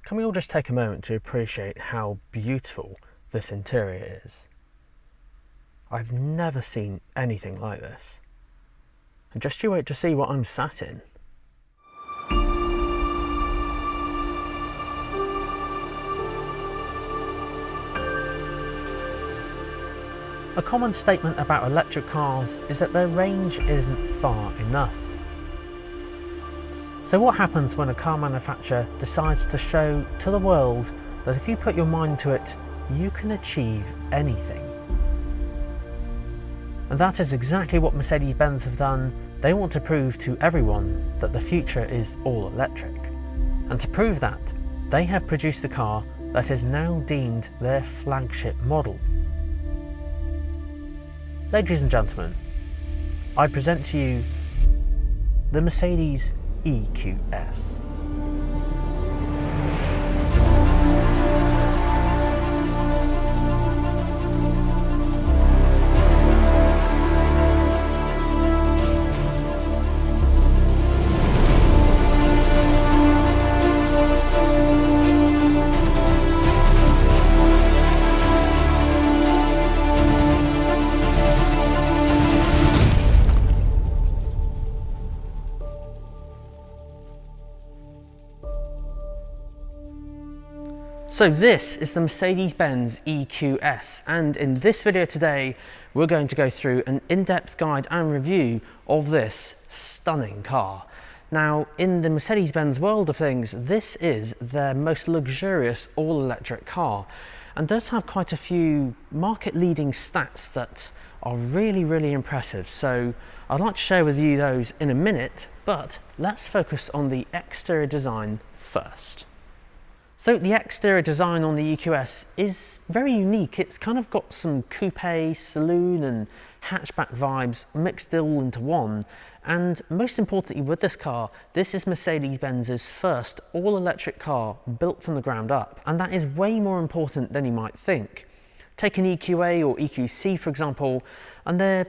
Can we all just take a moment to appreciate how beautiful this interior is? I've never seen anything like this. And just you wait to see what I'm sat in. A common statement about electric cars is that their range isn't far enough. So what happens when a car manufacturer decides to show to the world that if you put your mind to it, you can achieve anything? And that is exactly what Mercedes-Benz have done. They want to prove to everyone that the future is all electric. And to prove that, they have produced a car that is now deemed their flagship model. Ladies and gentlemen, I present to you the Mercedes EQS. So this is the Mercedes-Benz EQS, and in this video today we're going to go through an in-depth guide and review of this stunning car. Now, in the Mercedes-Benz world of things, this is their most luxurious all-electric car and does have quite a few market-leading stats that are really impressive. So I'd like to share with you those in a minute, but let's focus on the exterior design first. So the exterior design on the EQS is very unique. It's kind of got some coupe, saloon and hatchback vibes mixed all into one. And most importantly with this car, this is Mercedes-Benz's first all-electric car built from the ground up. And that is way more important than you might think. Take an EQA or EQC for example, and they're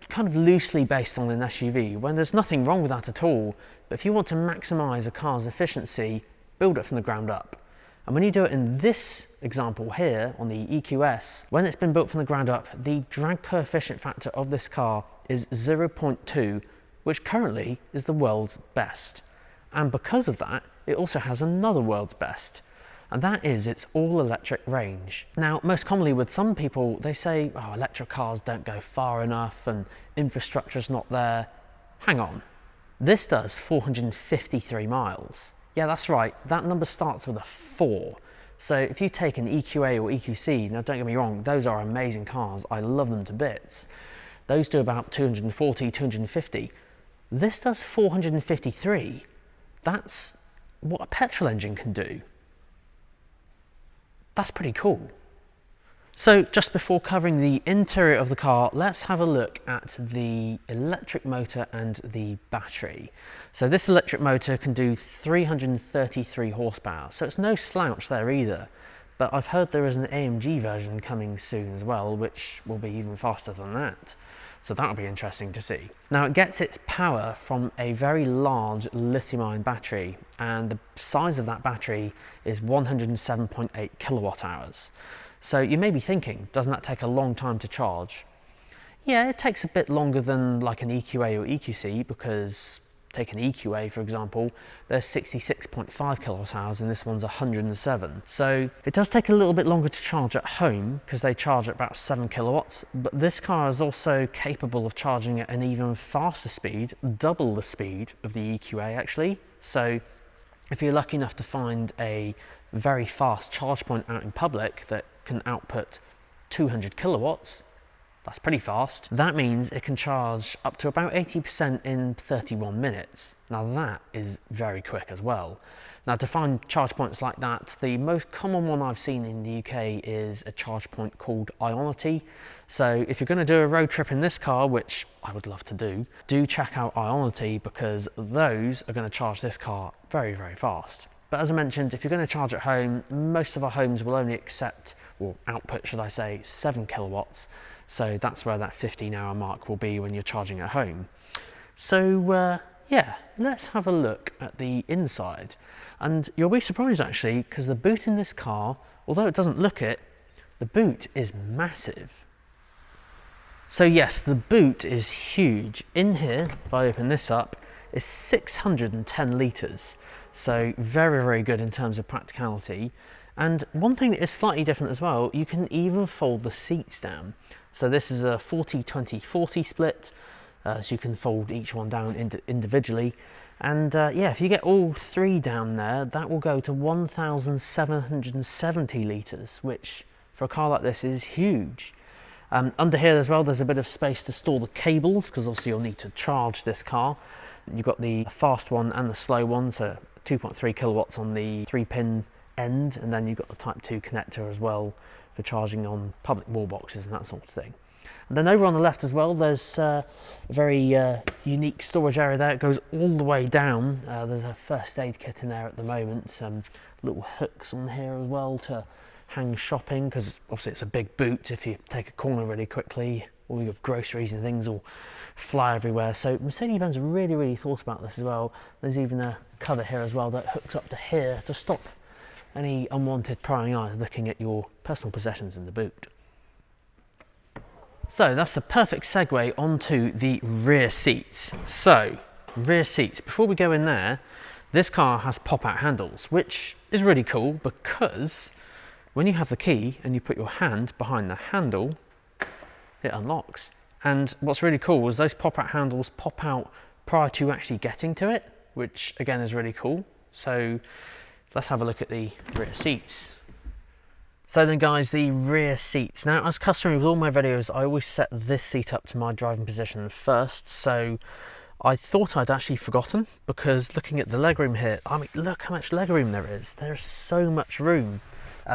kind of loosely based on an SUV, when there's nothing wrong with that at all. But if you want to maximize a car's efficiency, build it from the ground up. And when you do it in this example here on the EQS, when it's been built from the ground up, the drag coefficient factor of this car is 0.2, which currently is the world's best. And because of that, it also has another world's best, and that is its all-electric range. Now, most commonly with some people, they say, oh, electric cars don't go far enough and infrastructure's not there. Hang on, this does 453 miles. Yeah, that's right, that number starts with a 4. So if you take an EQA or EQC, now don't get me wrong, those are amazing cars, I love them to bits. Those do about 240, 250. This does 453. That's what a petrol engine can do. That's pretty cool. So just before covering the interior of the car, let's have a look at the electric motor and the battery. So this electric motor can do 333 horsepower, so it's no slouch there either. But I've heard there is an AMG version coming soon as well, which will be even faster than that. So that'll be interesting to see. Now it gets its power from a very large lithium-ion battery, and the size of that battery is 107.8 kilowatt hours. So you may be thinking, doesn't that take a long time to charge? Yeah, it takes a bit longer than like an EQA or EQC, because take an EQA for example, there's 66.5 kilowatt hours and this one's 107. So it does take a little bit longer to charge at home because they charge at about 7 kilowatts, but this car is also capable of charging at an even faster speed, double the speed of the EQA actually. So if you're lucky enough to find a very fast charge point out in public that can output 200 kilowatts, that's pretty fast. That means it can charge up to about 80% in 31 minutes. Now that is very quick as well. Now to find charge points like that, the most common one I've seen in the UK is a charge point called Ionity. So if you're going to do a road trip in this car, which I would love to do check out Ionity, because those are going to charge this car very fast. But as I mentioned, if you're going to charge at home, most of our homes will only accept, or output should I say, 7 kilowatts. So that's where that 15-hour mark will be when you're charging at home. So yeah, let's have a look at the inside. And you'll be surprised actually, because the boot in this car, although it doesn't look it, the boot is massive. So yes, the boot is huge. In here, if I open this up, is 610 litres. So very, very good in terms of practicality. And one thing that is slightly different as well, you can even fold the seats down. So this is a 40-20-40 split, so you can fold each one down individually. And yeah, if you get all three down there, that will go to 1,770 litres, which for a car like this is huge. Under here as well, there's a bit of space to store the cables, because obviously you'll need to charge this car. You've got the fast one and the slow one, so 2.3 kilowatts on the 3-pin end, and then you've got the Type 2 connector as well for charging on public wall boxes and that sort of thing. And then over on the left as well, there's a very unique storage area there. It goes all the way down. There's a first aid kit in there at the moment, some little hooks on here as well to hang shopping, because obviously it's a big boot. If you take a corner really quickly, all your groceries and things will fly everywhere. So Mercedes-Benz really thought about this as well. There's even a cover here as well that hooks up to here to stop any unwanted prying eyes looking at your personal possessions in the boot. So that's a perfect segue onto the rear seats. So rear seats, before we go in there, this car has pop-out handles, which is really cool because when you have the key and you put your hand behind the handle, it unlocks. And what's really cool is those pop-out handles pop out prior to actually getting to it, which again is really cool. So let's have a look at the rear seats. So then guys, the rear seats. Now, as customary with all my videos, I always set this seat up to my driving position first. So I thought I'd actually forgotten, because looking at the legroom here, I mean, look how much legroom there is. There's so much room.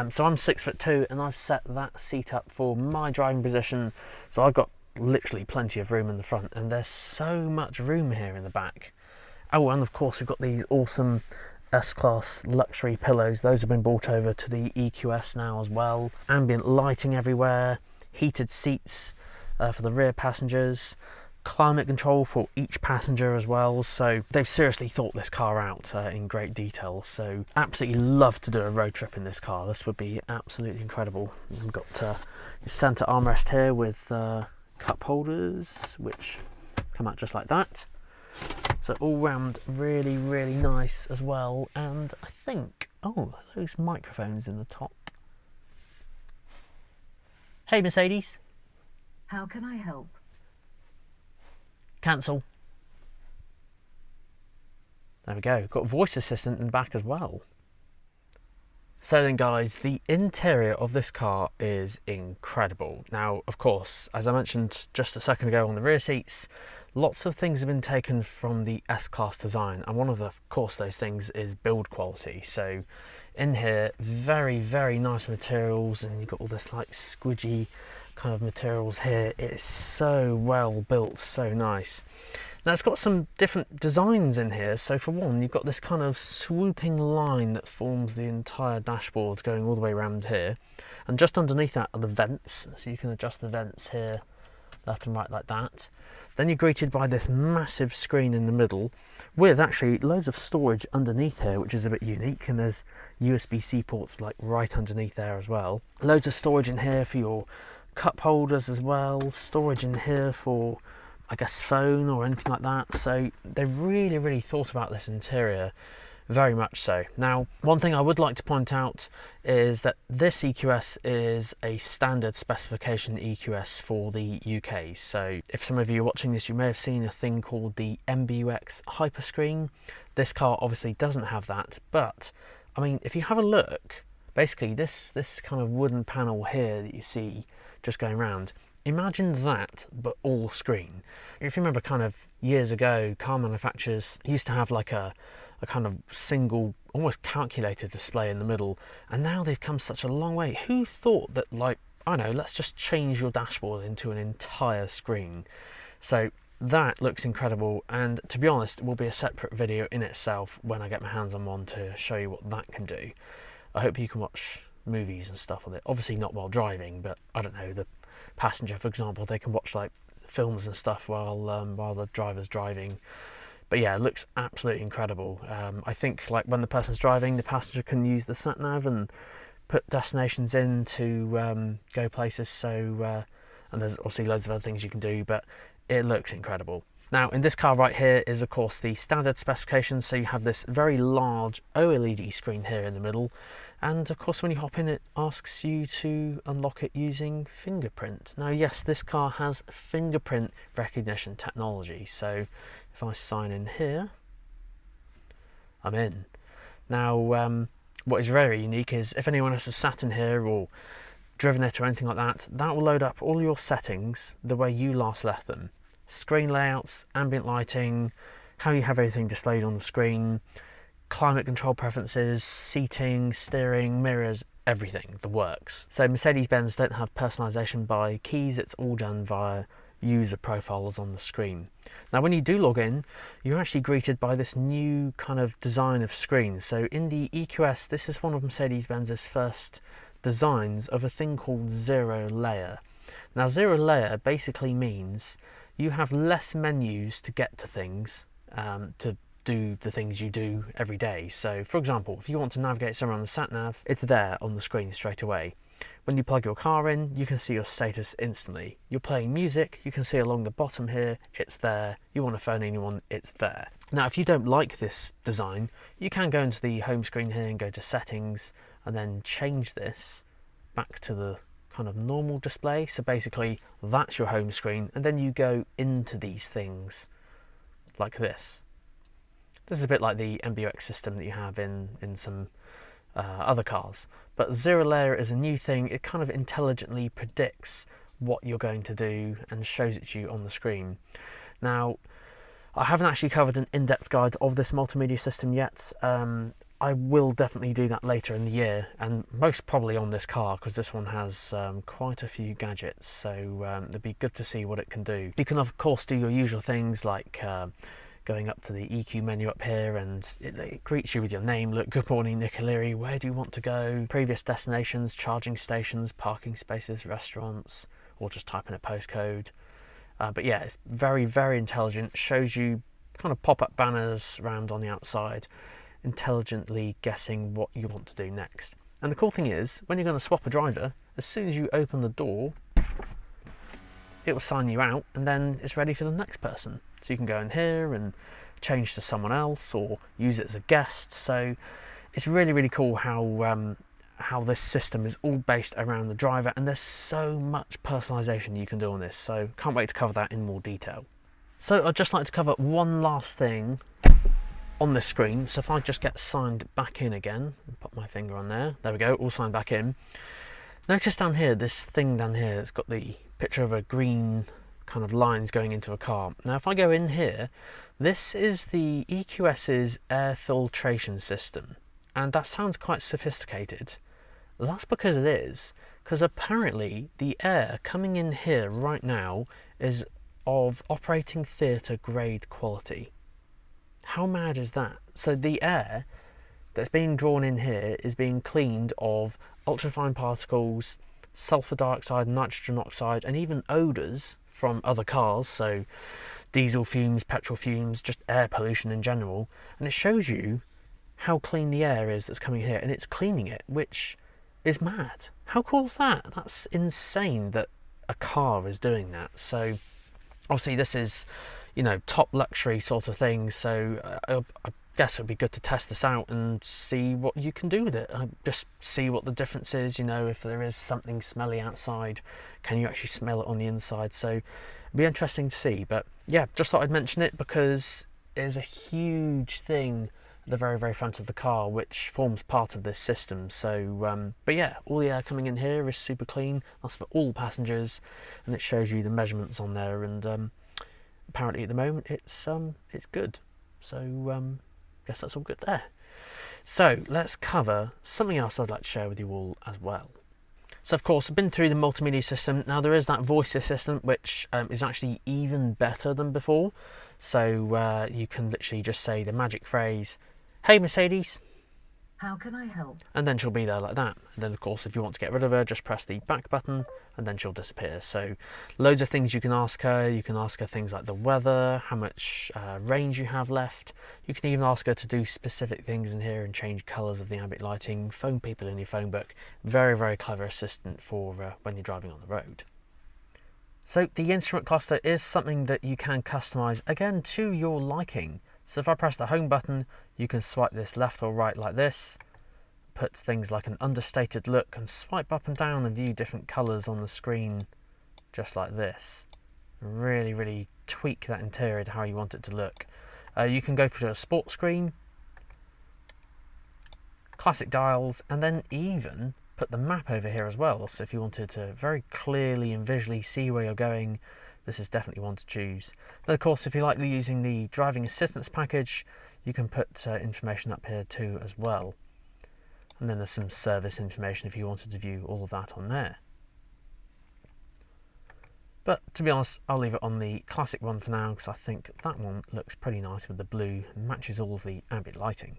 So I'm 6'2", and I've set that seat up for my driving position. So I've got literally plenty of room in the front, and there's so much room here in the back. Oh, and of course we've got these awesome S-Class luxury pillows. Those have been brought over to the EQS now as well. Ambient lighting everywhere, heated seats for the rear passengers, climate control for each passenger as well. So they've seriously thought this car out in great detail. So absolutely love to do a road trip in this car. This would be absolutely incredible. We've got your centre armrest here with cup holders, which come out just like that. So all round really nice as well. And I think, oh, those microphones in the top. Hey Mercedes. How can I help? Cancel. There we go. Got voice assistant in the back as well. So then guys, the interior of this car is incredible. Now, of course, as I mentioned just a second ago on the rear seats, lots of things have been taken from the S-Class design, and one of course those things is build quality. So in here, very nice materials, and you've got all this like squidgy kind of materials here. It is so well built, so nice. Now it's got some different designs in here. So for one, you've got this kind of swooping line that forms the entire dashboard going all the way around here, and just underneath that are the vents, so you can adjust the vents here left and right like that. Then you're greeted by this massive screen in the middle with actually loads of storage underneath here, which is a bit unique, and there's USB-C ports like right underneath there as well. Loads of storage in here for your cup holders as well, storage in here for, I guess, phone or anything like that. So they've really thought about this interior, very much so. Now, one thing I would like to point out is that this EQS is a standard specification EQS for the UK. So if some of you are watching this, you may have seen a thing called the MBUX Hyperscreen. This car obviously doesn't have that, but I mean, if you have a look, basically this kind of wooden panel here that you see just going around, imagine that, but all screen. If you remember kind of years ago, car manufacturers used to have like a kind of single, almost calculator display in the middle, and now they've come such a long way. Who thought that, like, I know, let's just change your dashboard into an entire screen? So that looks incredible, and to be honest, it will be a separate video in itself when I get my hands on one to show you what that can do. I hope you can watch movies and stuff on it. Obviously not while driving, but I don't know, the passenger, for example, they can watch like films and stuff while the driver's driving. But yeah, it looks absolutely incredible. I think like when the person's driving, the passenger can use the sat nav and put destinations in to go places. So and there's obviously loads of other things you can do, but it looks incredible. Now in this car right here is of course the standard specifications, so you have this very large OLED screen here in the middle, and of course when you hop in it asks you to unlock it using fingerprint. Now yes, this car has fingerprint recognition technology, so if I sign in here, I'm in. Now what is very unique is if anyone else has sat in here or driven it or anything like that, that will load up all your settings the way you last left them. Screen layouts, ambient lighting, how you have everything displayed on the screen, climate control preferences, seating, steering, mirrors, everything, the works. So Mercedes-Benz don't have personalisation by keys, it's all done via user profiles on the screen. Now when you do log in, you're actually greeted by this new kind of design of screen. So in the EQS, this is one of Mercedes-Benz's first designs of a thing called zero layer. Now zero layer basically means you have less menus to get to things, to do the things you do every day. So for example, if you want to navigate somewhere on the sat nav, it's there on the screen straight away. When you plug your car in, you can see your status instantly. You're playing music, you can see along the bottom here, it's there. You want to phone anyone, it's there. Now if you don't like this design, you can go into the home screen here and go to settings and then change this back to the kind of normal display. So basically that's your home screen, and then you go into these things like this. This is a bit like the MBUX system that you have in some other cars, but zero layer is a new thing. It kind of intelligently predicts what you're going to do and shows it to you on the screen. Now I haven't actually covered an in-depth guide of this multimedia system yet. I will definitely do that later in the year, and most probably on this car, because this one has quite a few gadgets, so it'd be good to see what it can do. You can of course do your usual things like going up to the EQ menu up here, and it greets you with your name. Look, good morning Nick O'Leary, where do you want to go? Previous destinations, charging stations, parking spaces, restaurants, or just type in a postcode. But yeah, it's very, very intelligent. Shows you kind of pop-up banners around on the outside, intelligently guessing what you want to do next. And the cool thing is, when you're going to swap a driver, as soon as you open the door, it will sign you out, and then it's ready for the next person. So you can go in here and change to someone else or use it as a guest. So it's really, really cool how this system is all based around the driver, and there's so much personalization you can do on this. So can't wait to cover that in more detail. So I'd just like to cover one last thing on this screen. So if I just get signed back in again, and put my finger on there we go, all signed back in. Notice down here, this thing down here, it's got the picture of a green kind of lines going into a car. Now if I go in here, this is the EQS's air filtration system, and that sounds quite sophisticated. That's because it is, because apparently the air coming in here right now is of operating theatre grade quality. How mad is that? So the air that's being drawn in here is being cleaned of ultrafine particles, sulfur dioxide, nitrogen oxide, and even odours from other cars, so diesel fumes, petrol fumes, just air pollution in general. And it shows you how clean the air is that's coming here, and it's cleaning it, which is mad. How cool is that? That's insane that a car is doing that. So obviously this is, you know, top luxury sort of thing, so I guess it would be good to test this out and see what you can do with it. Just see what the difference is, you know, if there is something smelly outside, can you actually smell it on the inside? So it'd be interesting to see. But yeah, just thought I'd mention it because it's a huge thing at the very, very front of the car, which forms part of this system. So but yeah, all the air coming in here is super clean. That's for all passengers, and it shows you the measurements on there, and apparently at the moment it's good. So guess that's all good there. So let's cover something else I'd like to share with you all as well. So of course I've been through the multimedia system. Now there is that voice assistant, which is actually even better than before. So you can literally just say the magic phrase, "Hey Mercedes," How can I help? And then she'll be there like that. And then of course if you want to get rid of her, just press the back button and then she'll disappear. So loads of things you can ask her. You can ask her things like the weather, how much range you have left. You can even ask her to do specific things in here and change colours of the ambient lighting, phone people in your phone book. Very, very clever assistant for when you're driving on the road. So the instrument cluster is something that you can customise, again, to your liking. So if I press the home button, you can swipe this left or right like this, put things like an understated look, and swipe up and down and view different colours on the screen just like this. Really, really tweak that interior to how you want it to look. You can go for a sport screen, classic dials, and then even put the map over here as well. So if you wanted to very clearly and visually see where you're going, this is definitely one to choose. Then of course, if you like using the driving assistance package, you can put information up here too as well. And then there's some service information if you wanted to view all of that on there. But to be honest, I'll leave it on the classic one for now because I think that one looks pretty nice with the blue and matches all of the ambient lighting.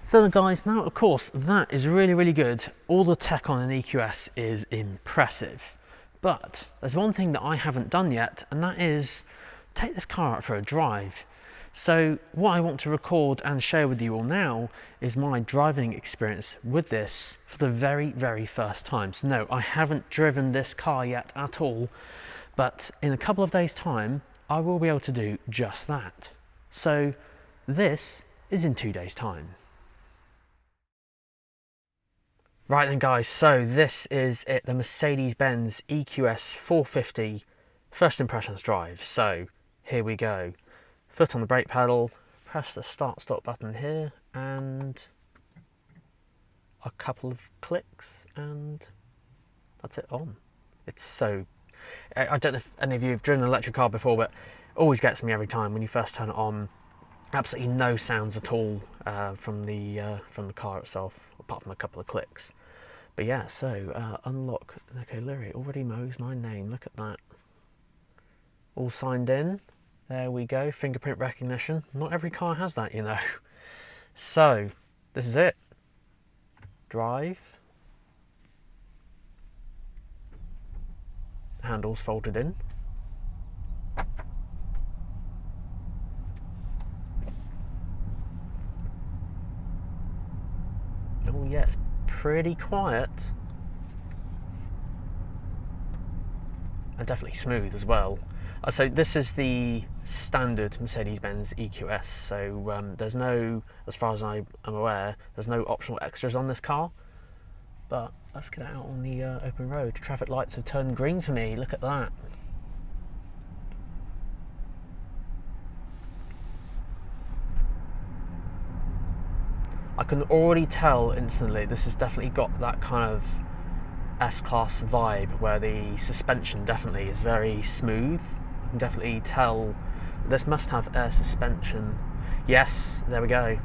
So then guys, now of course that is really, really good. All the tech on an EQS is impressive. But there's one thing that I haven't done yet, and that is take this car out for a drive. So what I want to record and share with you all now is my driving experience with this for the very, very first time. So no, I haven't driven this car yet at all, but in a couple of days' time, I will be able to do just that. So this is in 2 days' time. Right then guys, so this is it, the Mercedes-Benz EQS 450 first impressions drive. So here we go. Foot on the brake pedal, press the start stop button here, and a couple of clicks, and that's it on. It's so, I don't know if any of you have driven an electric car before, but it always gets me every time when you first turn it on. Absolutely no sounds at all from the car itself, apart from a couple of clicks. But yeah, so unlock. Okay, Larry already knows my name. Look at that. All signed in. There we go. Fingerprint recognition. Not every car has that, you know. So this is it. Drive. Handles folded in. Oh yeah, it's pretty quiet. And definitely smooth as well. So this is the standard Mercedes-Benz EQS. So there's no, as far as I'm aware, there's no optional extras on this car. But let's get out on the open road. Traffic lights have turned green for me. Look at that. I can already tell instantly this has definitely got that kind of S-Class vibe where the suspension definitely is very smooth. You can definitely tell this must have air suspension. Yes, there we go.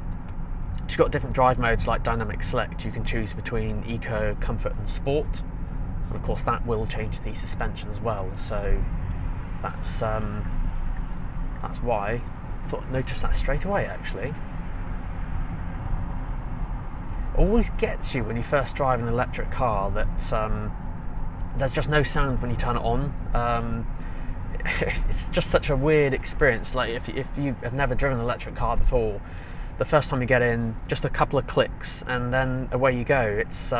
You've got different drive modes like Dynamic Select. You can choose between Eco, Comfort and Sport. And of course that will change the suspension as well. So that's why I thought I'd notice that straight away actually. Always gets you when you first drive an electric car that there's just no sound when you turn it on. It's just such a weird experience. Like if you have never driven an electric car before, the first time you get in, just a couple of clicks and then away you go. It's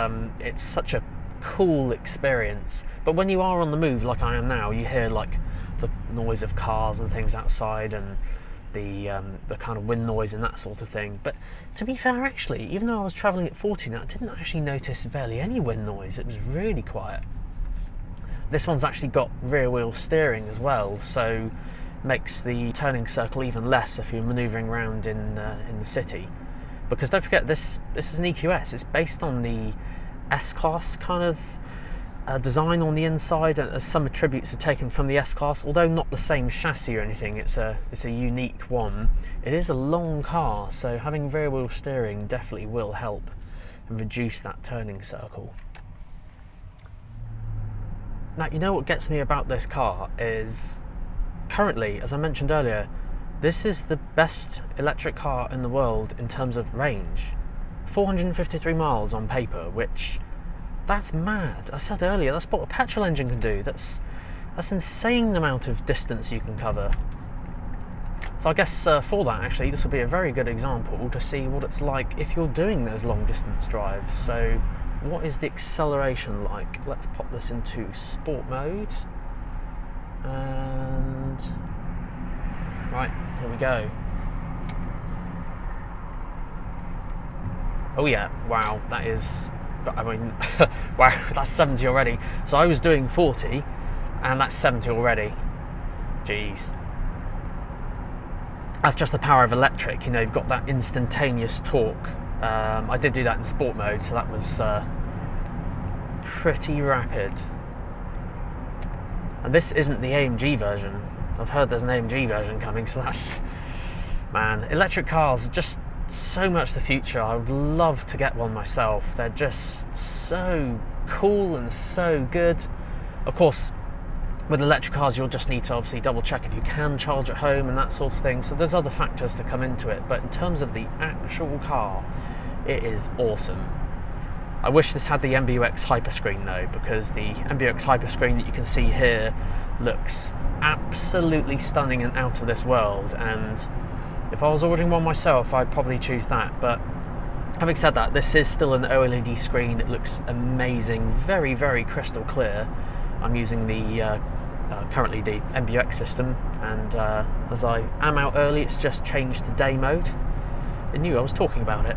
such a cool experience. But when you are on the move like I am now, you hear like the noise of cars and things outside and the kind of wind noise and that sort of thing. But to be fair, actually, even though I was travelling at 40 now, I didn't actually notice barely any wind noise. It was really quiet. This one's actually got rear wheel steering as well, so makes the turning circle even less if you're manoeuvring around in the city. Because don't forget, this is an EQS. It's based on the S-Class kind of design on the inside, and some attributes are taken from the S-Class, although not the same chassis or anything. It's a unique one. It is a long car, so having rear wheel steering definitely will help and reduce that turning circle. Now, you know what gets me about this car is currently, as I mentioned earlier, this is the best electric car in the world in terms of range. 453 miles on paper, which, that's mad. I said earlier, that's what a petrol engine can do. That's insane amount of distance you can cover. So I guess for that, actually, this will be a very good example to see what it's like if you're doing those long distance drives. So what is the acceleration like? Let's pop this into sport mode. And right, here we go. Oh yeah, wow, that is, I mean, wow, that's 70 already. So I was doing 40 and that's 70 already. Jeez. That's just the power of electric, you know, you've got that instantaneous torque. I did do that in sport mode, so that was pretty rapid. And this isn't the AMG version. I've heard there's an AMG version coming, so that's, man, electric cars are just so much the future. I would love to get one myself. They're just so cool and so good. Of course, with electric cars, you'll just need to obviously double check if you can charge at home and that sort of thing. So there's other factors to come into it. But in terms of the actual car, it is awesome. I wish this had the MBUX Hyperscreen though, because the MBUX Hyperscreen that you can see here looks absolutely stunning and out of this world. And if I was ordering one myself, I'd probably choose that. But having said that, this is still an OLED screen. It looks amazing, very, very crystal clear. I'm using the currently the MBUX system, and as I am out early, it's just changed to day mode. It knew I was talking about it.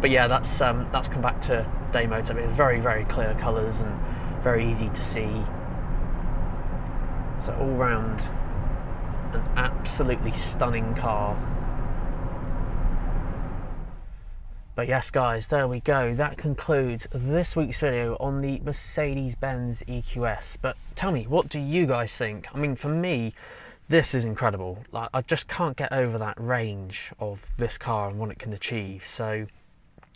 But yeah, that's come back to day mode, so it's very, very clear colours and very easy to see. So all round, an absolutely stunning car. But yes guys, there we go. That concludes this week's video on the Mercedes-Benz EQS. But tell me, what do you guys think? I mean, for me, this is incredible. Like, I just can't get over that range of this car and what it can achieve. So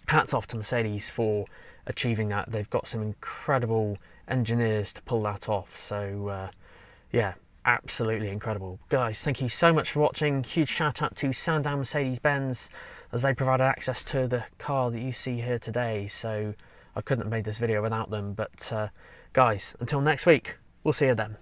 hats off to Mercedes for achieving that. They've got some incredible engineers to pull that off. So yeah, absolutely incredible. Guys, thank you so much for watching. Huge shout out to Sandown Mercedes-Benz, as they provided access to the car that you see here today. So I couldn't have made this video without them. But guys, until next week, we'll see you then.